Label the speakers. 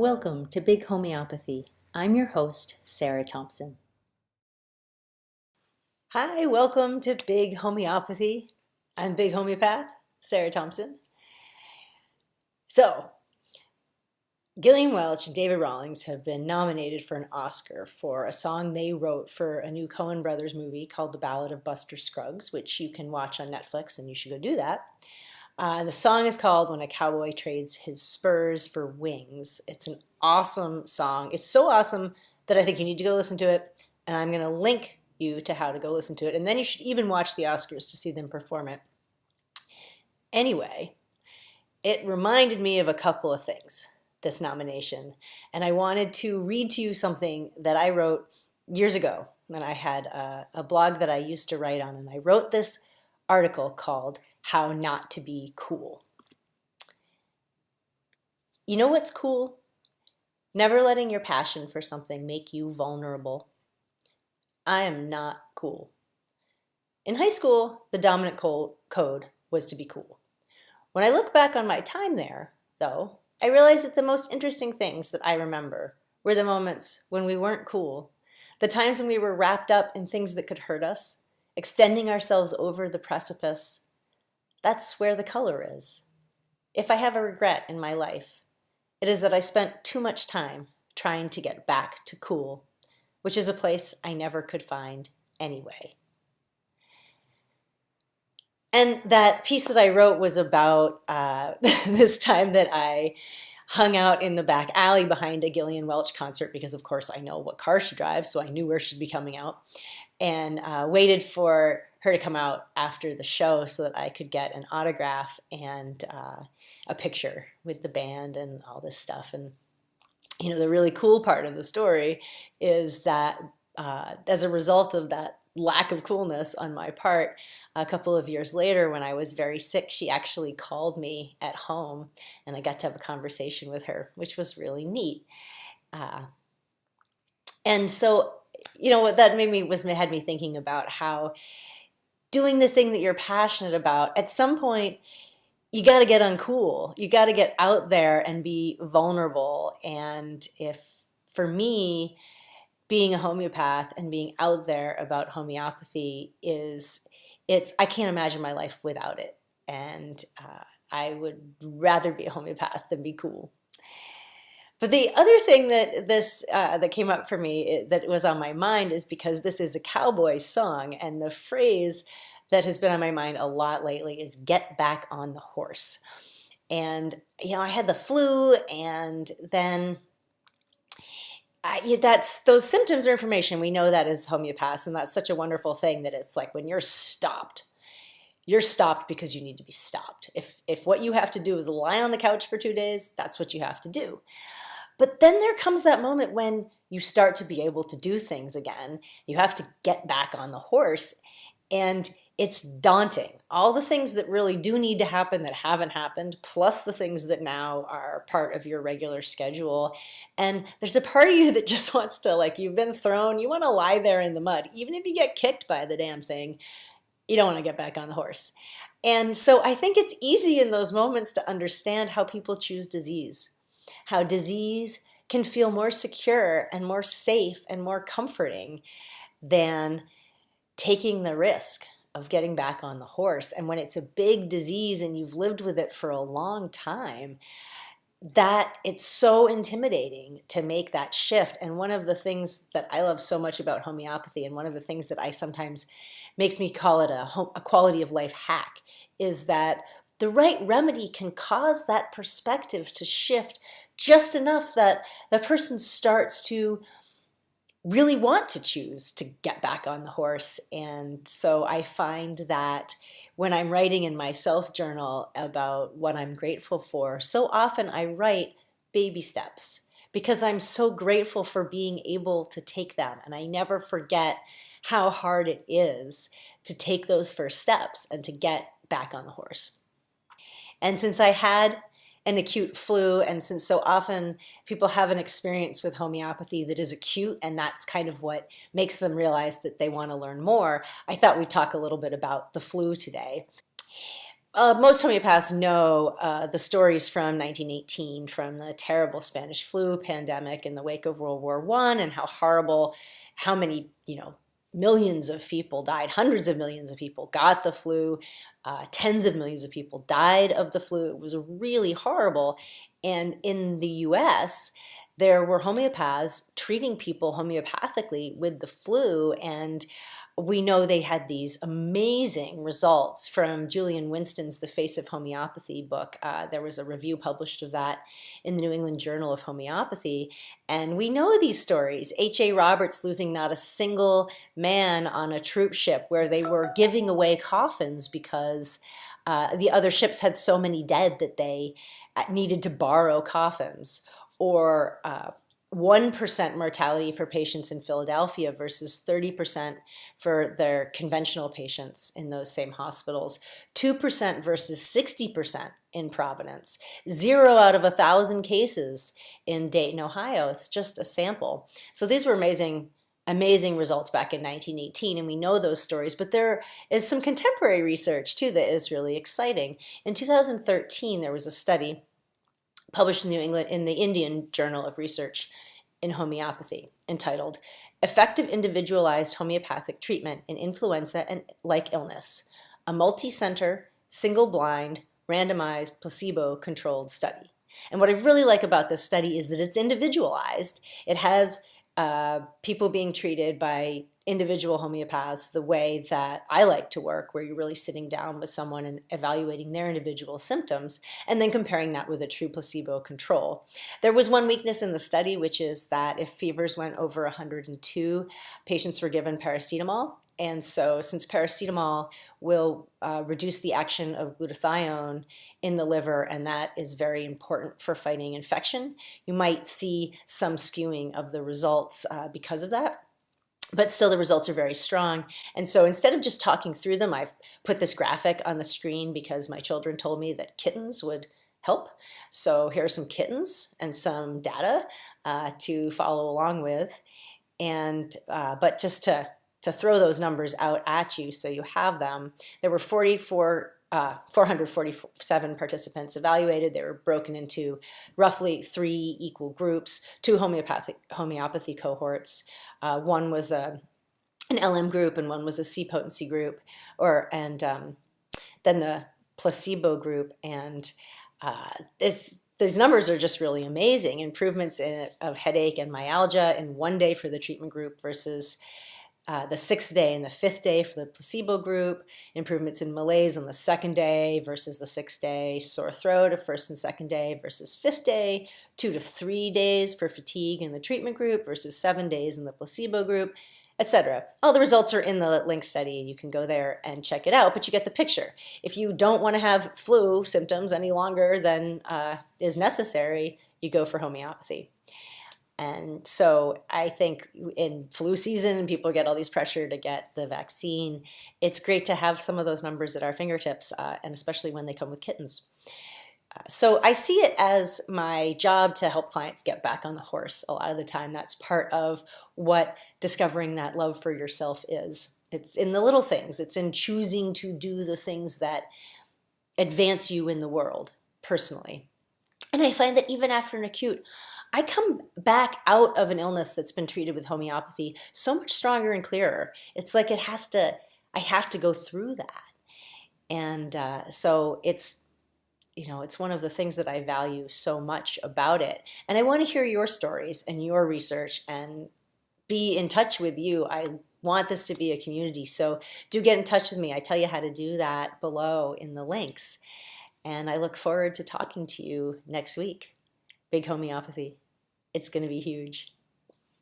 Speaker 1: Welcome to Big Homeopathy. I'm your host, Sarah Thompson. Hi, welcome to Big Homeopathy. I'm Big Homeopath, Sarah Thompson. So, Gillian Welch and David Rawlings have been nominated for an Oscar for a song they wrote for a new Coen Brothers movie called The Ballad of Buster Scruggs, which you can watch on Netflix, and you should go do that. The song is called When a Cowboy Trades His Spurs for Wings. It's an awesome song. It's so awesome that I think you need to go listen to it, and I'm going to link you to how to go listen to it, and then you should even watch the Oscars to see them perform it. Anyway, it reminded me of a couple of things, this nomination, and I wanted to read to you something that I wrote years ago when I had a blog that I used to write on, and I wrote this article called How Not to Be Cool. You know what's cool? Never letting your passion for something make you vulnerable. I am not cool. In high school, the dominant code was to be cool. When I look back on my time there, though, I realize that the most interesting things that I remember were the moments when we weren't cool, the times when we were wrapped up in things that could hurt us, extending ourselves over the precipice. That's where the color is. If I have a regret in my life, it is that I spent too much time trying to get back to cool, which is a place I never could find anyway. And that piece that I wrote was about this time that I hung out in the back alley behind a Gillian Welch concert because, of course, I know what car she drives, so I knew where she'd be coming out, and waited for her to come out after the show so that I could get an autograph and a picture with the band and all this stuff. And, you know, the really cool part of the story is that as a result of that lack of coolness on my part, a couple of years later when I was very sick, she actually called me at home and I got to have a conversation with her, which was really neat. And so, you know, what that had me thinking about how doing the thing that you're passionate about, at some point, you got to get uncool. You got to get out there and be vulnerable. And for me, being a homeopath and being out there about homeopathy I can't imagine my life without it. And I would rather be a homeopath than be cool. But the other thing that came up for me that was on my mind is because this is a Cowboys song, and the phrase that has been on my mind a lot lately is "get back on the horse." And you know, I had the flu, and then those symptoms are information. We know that as homeopaths, and that's such a wonderful thing that it's like when you're stopped because you need to be stopped. If what you have to do is lie on the couch for 2 days, that's what you have to do. But then there comes that moment when you start to be able to do things again. You have to get back on the horse, and it's daunting. All the things that really do need to happen that haven't happened, plus the things that now are part of your regular schedule. And there's a part of you that just wants to, like, you've been thrown, you want to lie there in the mud. Even if you get kicked by the damn thing, you don't want to get back on the horse. And so I think it's easy in those moments to understand how people choose disease, how disease can feel more secure and more safe and more comforting than taking the risk of getting back on the horse. And when it's a big disease and you've lived with it for a long time, that it's so intimidating to make that shift. And one of the things that I love so much about homeopathy, and one of the things that I sometimes makes me call it a quality of life hack, is that the right remedy can cause that perspective to shift just enough that the person starts to really want to choose to get back on the horse. And so I find that when I'm writing in my self-journal about what I'm grateful for, so often I write baby steps because I'm so grateful for being able to take them. And I never forget how hard it is to take those first steps and to get back on the horse. And since I had an acute flu, and since so often people have an experience with homeopathy that is acute, and that's kind of what makes them realize that they want to learn more, I thought we'd talk a little bit about the flu today. Most homeopaths know the stories from 1918, from the terrible Spanish flu pandemic in the wake of World War I, and how horrible, how many, millions of people died, hundreds of millions of people got the flu, tens of millions of people died of the flu. It was really horrible. And in the US, there were homeopaths treating people homeopathically with the flu, and we know they had these amazing results from Julian Winston's The Face of Homeopathy book. There was a review published of that in the New England Journal of Homeopathy. And we know these stories. H.A. Roberts losing not a single man on a troop ship where they were giving away coffins because the other ships had so many dead that they needed to borrow coffins. Or 1% mortality for patients in Philadelphia versus 30% for their conventional patients in those same hospitals, 2% versus 60% in Providence, 0 out of 1,000 cases in Dayton, Ohio. It's just a sample. So these were amazing, amazing results back in 1918, and we know those stories, but there is some contemporary research too that is really exciting. In 2013, there was a study published in New England in the Indian Journal of Research in Homeopathy, entitled Effective Individualized Homeopathic Treatment in Influenza and Like Illness, a multi-center, single-blind, randomized, placebo-controlled study. And what I really like about this study is that it's individualized. It has people being treated by individual homeopaths the way that I like to work, where you're really sitting down with someone and evaluating their individual symptoms and then comparing that with a true placebo control. There was one weakness in the study, which is that if fevers went over 102, patients were given paracetamol. And so since paracetamol will reduce the action of glutathione in the liver, and that is very important for fighting infection, you might see some skewing of the results because of that. But still, the results are very strong. And so instead of just talking through them, I've put this graphic on the screen because my children told me that kittens would help. So here are some kittens and some data to follow along with. And but just to throw those numbers out at you so you have them, there were 447 participants evaluated. They were broken into roughly 3 equal groups, 2 homeopathy cohorts. One was an LM group and one was a C potency group, then the placebo group. And these numbers are just really amazing. Improvements of headache and myalgia in 1 day for the treatment group versus the 6th day and the 5th day for the placebo group, improvements in malaise on the 2nd day versus the 6th day, sore throat of 1st and 2nd day versus 5th day, 2 to 3 days for fatigue in the treatment group versus 7 days in the placebo group, etc. All the results are in the link study. You can go there and check it out, but you get the picture. If you don't want to have flu symptoms any longer than is necessary, you go for homeopathy. And so I think in flu season, people get all these pressure to get the vaccine. It's great to have some of those numbers at our fingertips, and especially when they come with kittens. So I see it as my job to help clients get back on the horse. A lot of the time, that's part of what discovering that love for yourself is. It's in the little things. It's in choosing to do the things that advance you in the world personally. And I find that even after an acute, I come back out of an illness that's been treated with homeopathy so much stronger and clearer. It's like I have to go through that. And so it's one of the things that I value so much about it. And I want to hear your stories and your research and be in touch with you. I want this to be a community. So do get in touch with me. I tell you how to do that below in the links. And I look forward to talking to you next week. Big Homeopathy. It's going to be huge.